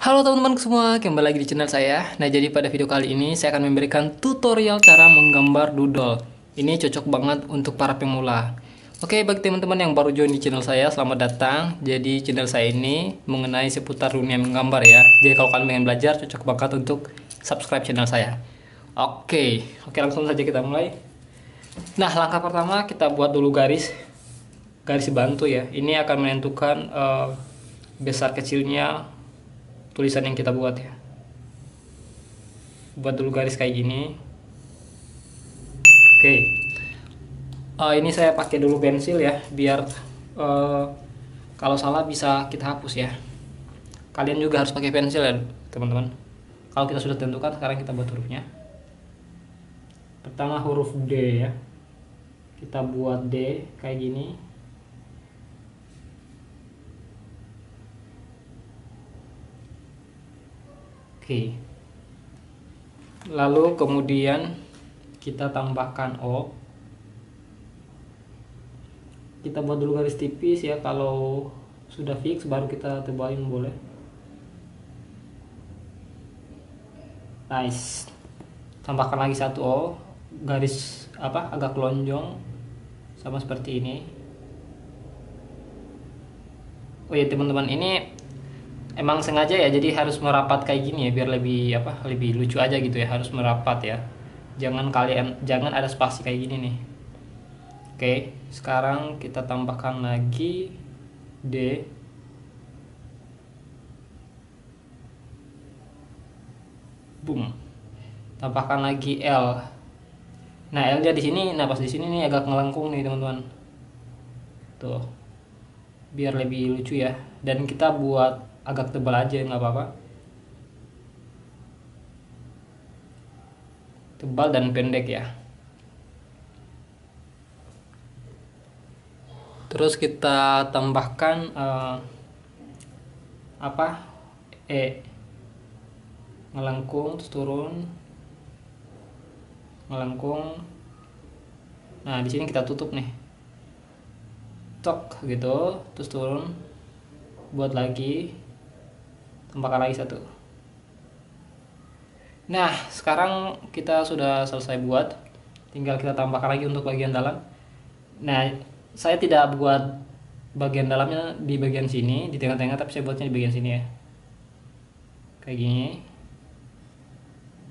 Halo teman-teman semua, kembali lagi di channel saya. Nah, jadi pada video kali ini saya akan memberikan tutorial cara menggambar doodle. Ini cocok banget untuk para pemula. Oke, bagi teman-teman yang baru join di channel saya, selamat datang. Jadi channel saya ini mengenai seputar dunia menggambar ya. Jadi kalau kalian pengen belajar, cocok banget untuk subscribe channel saya. Oke, langsung saja kita mulai. Nah, langkah pertama kita buat dulu garis bantu ya. Ini akan menentukan besar kecilnya tulisan yang kita buat ya. Buat dulu garis kayak gini. Oke. Ini saya pakai dulu pensil ya, biar kalau salah bisa kita hapus ya. Kalian juga harus pakai pensil ya teman-teman. Kalau kita sudah tentukan, sekarang kita buat hurufnya. Pertama huruf D ya. Kita buat D kayak gini. Oke. Lalu kemudian kita tambahkan O. Kita buat dulu garis tipis ya, kalau sudah fix baru kita tebalin boleh. Nice. Tambahkan lagi satu O, garis agak lonjong sama seperti ini. Oh ya teman-teman, ini emang sengaja ya, jadi harus merapat kayak gini ya, biar lebih lucu aja gitu ya, harus merapat ya. Jangan ada spasi kayak gini nih. Oke, sekarang kita tambahkan lagi D. Boom. Tambahkan lagi L. Nah, L-nya di sini, nah pas di sini nih agak ngelengkung nih, teman-teman. Tuh. Biar lebih lucu ya. Dan kita buat agak tebal aja, nggak apa-apa. Tebal dan pendek ya. Terus kita tambahkan E, ngelengkung terus turun, ngelengkung. Nah di sini kita tutup nih, tok gitu, terus turun, buat lagi, tambahkan lagi satu. Nah sekarang kita sudah selesai buat, tinggal kita tambahkan lagi untuk bagian dalam. Nah saya tidak buat bagian dalamnya di bagian sini, di tengah-tengah, tapi saya buatnya di bagian sini ya, kayak gini.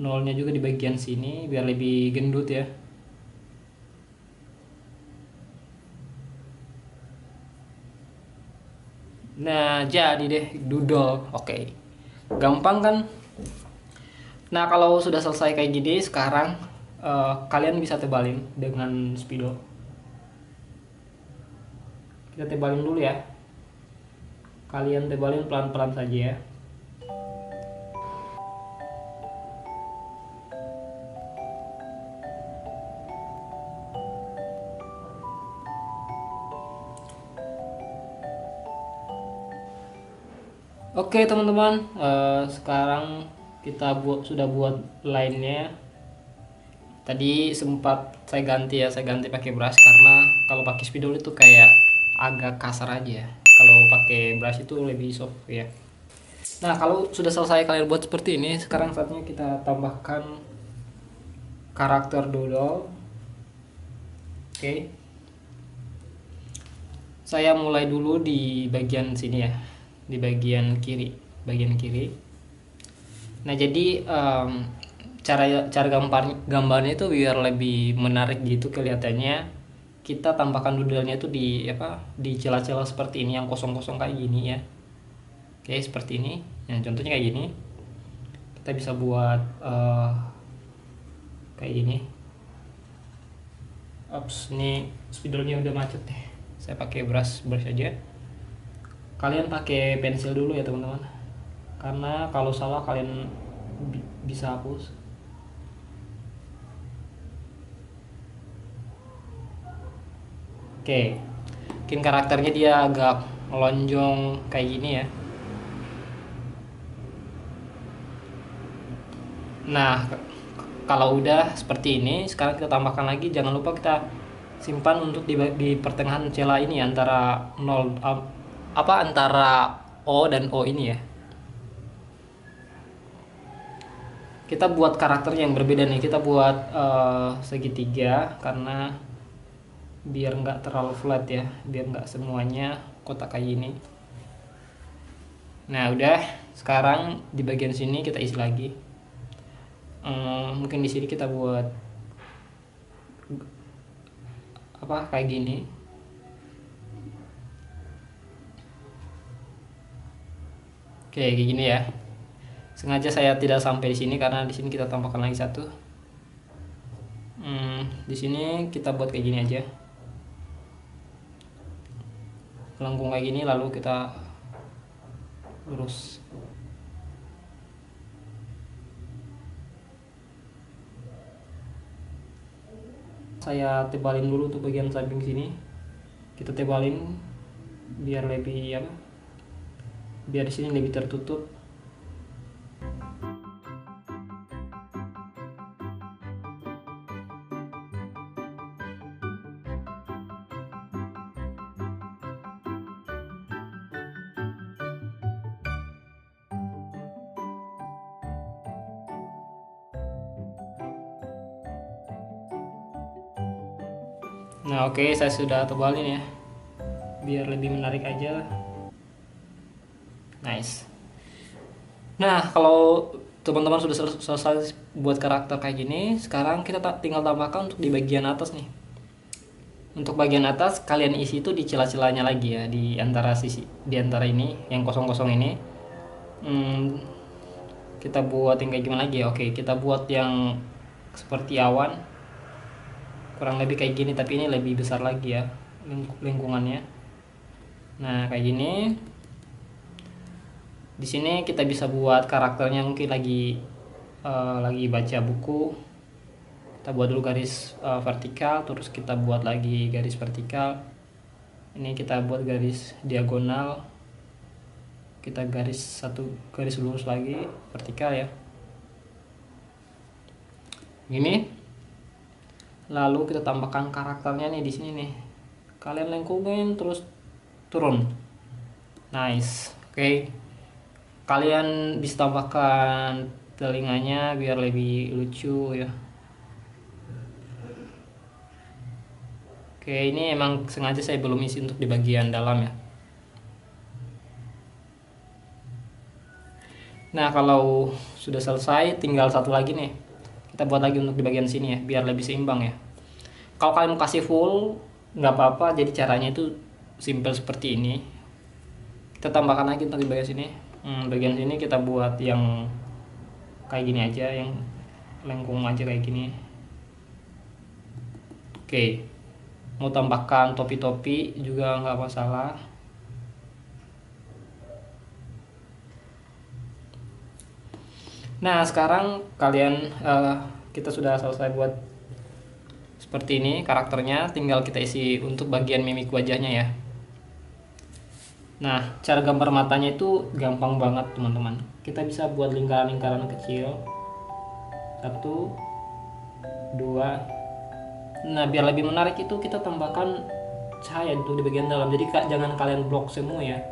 Nolnya juga di bagian sini biar lebih gendut ya. Nah jadi deh doodle. Oke, gampang kan? Nah kalau sudah selesai kayak gini, sekarang kalian bisa tebalin dengan spidol. Kita tebalin dulu ya. Kalian tebalin pelan-pelan saja ya. Oke teman-teman, sekarang kita sudah buat line-nya. Tadi sempat saya ganti pakai brush, karena kalau pakai spidol itu kayak agak kasar aja. Kalau pakai brush itu lebih soft ya. Nah kalau sudah selesai kalian buat seperti ini, sekarang saatnya kita tambahkan karakter doodle. Oke. Saya mulai dulu di bagian sini ya, di bagian kiri. Nah jadi cara gambarnya itu biar lebih menarik gitu kelihatannya, kita tambahkan doodle-nya itu di celah-celah seperti ini, yang kosong-kosong kayak gini ya. Oke, seperti ini. Yang contohnya kayak gini. Kita bisa buat kayak gini. Ops, ini spidolnya udah macet deh. Saya pakai brush aja. Kalian pakai pensil dulu ya teman-teman, karena kalau salah kalian bisa hapus. Oke, mungkin karakternya dia agak melonjong kayak gini ya. Nah kalau udah seperti ini, sekarang kita tambahkan lagi. Jangan lupa kita simpan untuk di pertengahan celah ini, antara antara O dan O ini ya. kita buat karakter yang berbeda nih. Kita buat segitiga karena biar nggak terlalu flat ya, biar nggak semuanya kotak kayak gini. Nah udah, sekarang di bagian sini kita isi lagi. Mungkin di sini kita buat apa kayak gini. Oke, kayak gini ya. Sengaja saya tidak sampai di sini karena di sini kita tambahkan lagi satu. Di sini kita buat kayak gini aja. Lengkung kayak gini, lalu kita lurus. Saya tebalin dulu untuk bagian samping sini. Kita tebalin biar lebih apa? Biar di sini lebih tertutup. Nah oke, saya sudah tebalin ya, biar lebih menarik aja. Nice. Nah kalau teman-teman sudah selesai buat karakter kayak gini, sekarang kita tinggal tambahkan untuk di bagian atas nih. Untuk bagian atas kalian isi itu di celah-celahnya lagi ya, di antara sisi, di antara ini yang kosong-kosong ini. Kita buat yang kayak gimana lagi ya? Oke, kita buat yang seperti awan. Kurang lebih kayak gini, tapi ini lebih besar lagi ya lingkungannya. Nah kayak gini. Di sini kita bisa buat karakternya, mungkin lagi baca buku. Kita buat dulu garis vertikal, terus kita buat lagi garis vertikal. Ini kita buat garis diagonal. Kita garis satu garis lurus lagi vertikal ya. Gini. Lalu kita tambahkan karakternya nih di sini nih. Kalian lengkungin terus turun. Nice. Oke. Kalian bisa tambahkan telinganya biar lebih lucu ya. Oke, ini emang sengaja saya belum isi untuk di bagian dalam ya. Nah, kalau sudah selesai tinggal satu lagi nih. Kita buat lagi untuk di bagian sini ya, biar lebih seimbang ya. Kalau kalian mau kasih full nggak apa-apa, jadi caranya itu simple seperti ini. Kita tambahkan lagi untuk di bagian sini. Bagian sini kita buat yang kayak gini aja, yang lengkung aja kayak gini. Oke, mau tambahkan topi-topi juga nggak masalah. Nah sekarang kalian kita sudah selesai buat seperti ini karakternya, tinggal kita isi untuk bagian mimik wajahnya ya. Nah cara gambar matanya itu gampang banget teman-teman. Kita bisa buat lingkaran-lingkaran kecil, 1, 2. Nah biar lebih menarik itu kita tambahkan cahaya untuk di bagian dalam. Jadi jangan kalian blok semua ya,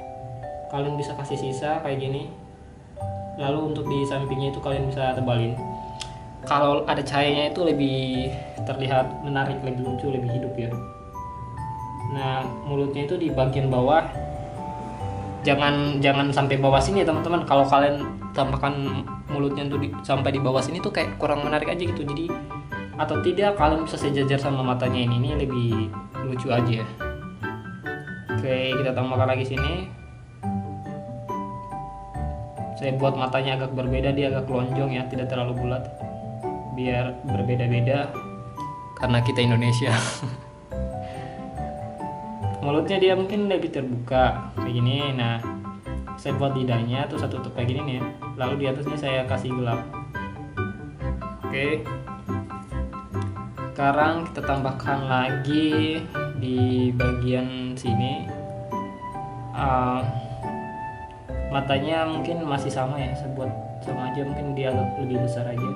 kalian bisa kasih sisa kayak gini. Lalu untuk di sampingnya itu kalian bisa tebalin. Kalau ada cahayanya itu lebih terlihat menarik, lebih lucu, lebih hidup ya. Nah mulutnya itu di bagian bawah, jangan sampai bawah sini ya teman-teman. Kalau kalian tambahkan mulutnya itu sampai di bawah sini tuh kayak kurang menarik aja gitu. Jadi atau tidak kalian bisa sejajar sama matanya, ini lebih lucu aja. Oke, kita tambahkan lagi sini. Saya buat matanya agak berbeda, dia agak lonjong ya, tidak terlalu bulat, biar berbeda-beda karena kita Indonesia. Mulutnya dia mungkin lebih terbuka kayak gini. Nah saya buat lidahnya tuh satu tutup kayak gini nih ya. Lalu di atasnya saya kasih gelap. Oke, sekarang kita tambahkan lagi di bagian sini. Matanya mungkin masih sama ya, saya buat sama aja, mungkin dia agak lebih besar aja.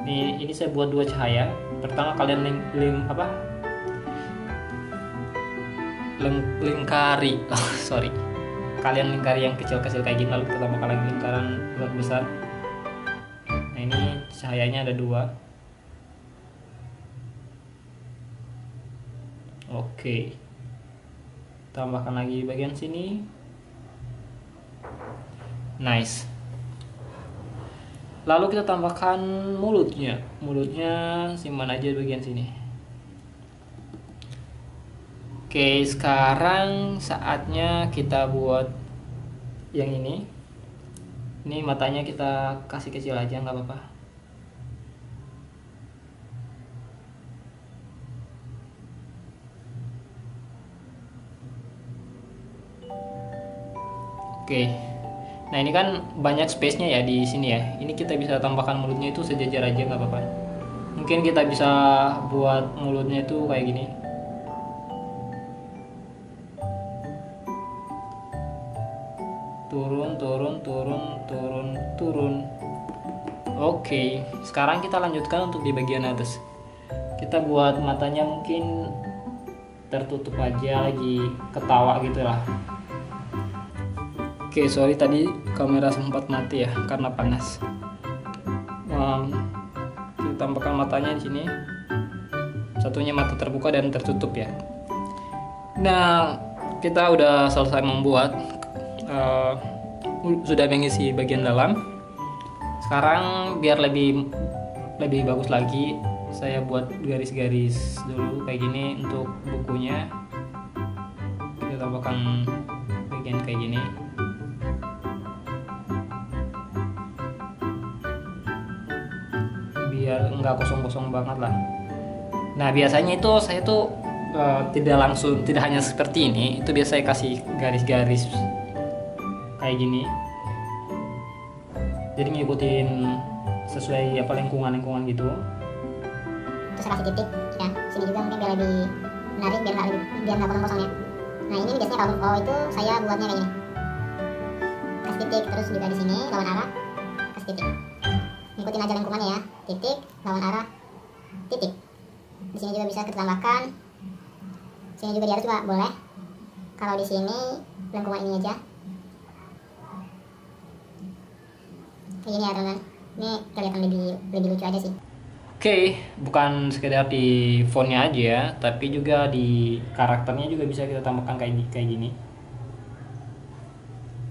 Ini saya buat 2 cahaya. Pertama kalian lingkari, sorry, kalian lingkari yang kecil-kecil kayak gini, lalu kita tambahkan lagi lingkaran besar. Nah ini cahayanya ada 2. Oke, tambahkan lagi bagian sini. Nice. Lalu kita tambahkan mulutnya simpan aja bagian sini. Oke, sekarang saatnya kita buat yang ini. Ini matanya kita kasih kecil aja, nggak apa-apa. Oke. Nah ini kan banyak space-nya ya di sini ya. Ini kita bisa tambahkan mulutnya itu sejajar aja, nggak apa-apa. Mungkin kita bisa buat mulutnya itu kayak gini. Turun. Oke, sekarang kita lanjutkan untuk di bagian atas. Kita buat matanya mungkin tertutup aja, lagi ketawa gitu lah. Oke, sorry tadi kamera sempat mati ya karena panas. Kita tambahkan matanya di sini. Satunya mata terbuka dan tertutup ya. Nah, kita udah selesai membuat, sudah mengisi bagian dalam. Sekarang biar lebih bagus lagi, saya buat garis-garis dulu kayak gini untuk bukunya. Kita tambahkan bagian kayak gini. Biar nggak kosong-kosong banget lah. Nah biasanya itu saya tuh tidak hanya seperti ini, itu biasa saya kasih garis-garis kayak gini. Jadi ngikutin sesuai lingkungan gitu. Terus saya kasih titik ya, sini juga mungkin biar lebih menarik, biar nggak kosong-kosong ya. Nah ini biasanya kalau itu saya buatnya kayak gini. Kasih titik, terus juga di sini lawan arah kasih titik. Ngikutin aja lingkungannya ya, titik lawan arah titik. Di sini juga bisa kita tambahkan, sini juga di atas juga boleh. Kalau di sini lingkungan ini aja kayak gini ya teman-teman. Ini kelihatan lebih lucu aja sih. Oke, bukan sekedar di fontnya aja ya, tapi juga di karakternya juga bisa kita tambahkan kayak gini.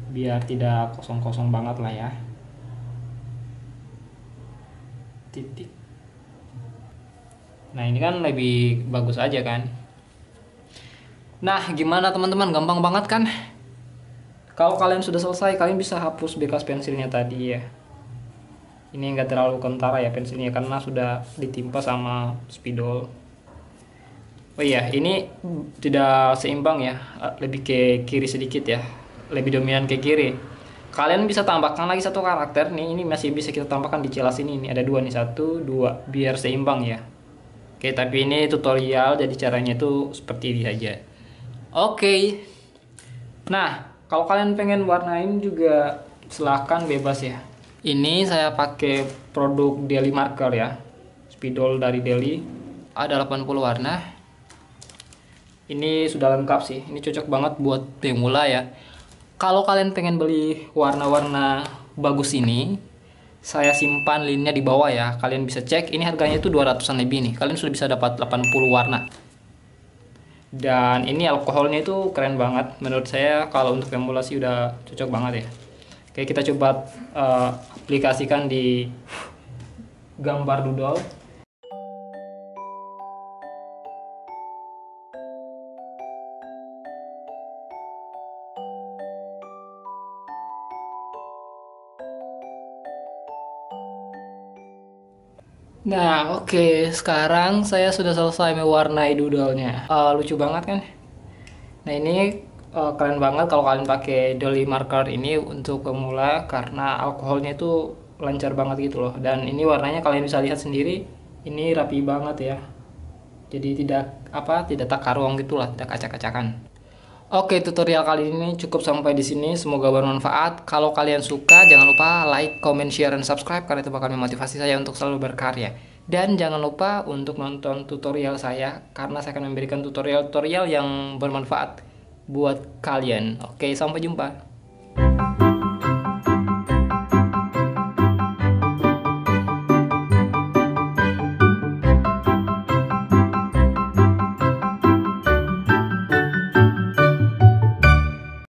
Biar tidak kosong-kosong banget lah ya. Titik. Nah ini kan lebih bagus aja kan. Nah gimana teman-teman, gampang banget kan? Kalau kalian sudah selesai, kalian bisa hapus bekas pensilnya tadi ya. Ini enggak terlalu kentara ya pensilnya karena sudah ditimpa sama spidol. Oh iya, ini tidak seimbang ya, lebih ke kiri sedikit ya, lebih dominan ke kiri. Kalian bisa tambahkan lagi satu karakter nih, ini masih bisa kita tambahkan di celah sini. Ini ada 2 nih, 1, 2, biar seimbang ya. Oke, tapi ini tutorial, jadi caranya itu seperti ini saja. Oke. Nah, kalau kalian pengen warnain juga silahkan bebas ya. Ini saya pakai produk Daily Marker ya, spidol dari Daily. Ada 80 warna. Ini sudah lengkap sih. Ini cocok banget buat pemula ya. Kalau kalian pengen beli warna-warna bagus ini, saya simpan linknya di bawah ya. Kalian bisa cek. Ini harganya itu 200-an lebih nih. Kalian sudah bisa dapat 80 warna. Dan ini alkoholnya itu keren banget. Menurut saya kalau untuk pemula sih udah cocok banget ya. Oke, kita coba aplikasikan di gambar doodle. Nah, oke, sekarang saya sudah selesai mewarnai doodle-nya. Lucu banget kan? Nah, ini keren banget kalau kalian pakai Daily Marker ini untuk pemula karena alkoholnya itu lancar banget gitu loh. Dan ini warnanya kalian bisa lihat sendiri, ini rapi banget ya. Jadi tidak takaruang gitulah, tidak acak-acakan. Oke, tutorial kali ini cukup sampai di sini. Semoga bermanfaat. Kalau kalian suka, jangan lupa like, comment, share, dan subscribe karena itu bakal memotivasi saya untuk selalu berkarya. Dan jangan lupa untuk nonton tutorial saya karena saya akan memberikan tutorial-tutorial yang bermanfaat buat kalian. Oke, sampai jumpa.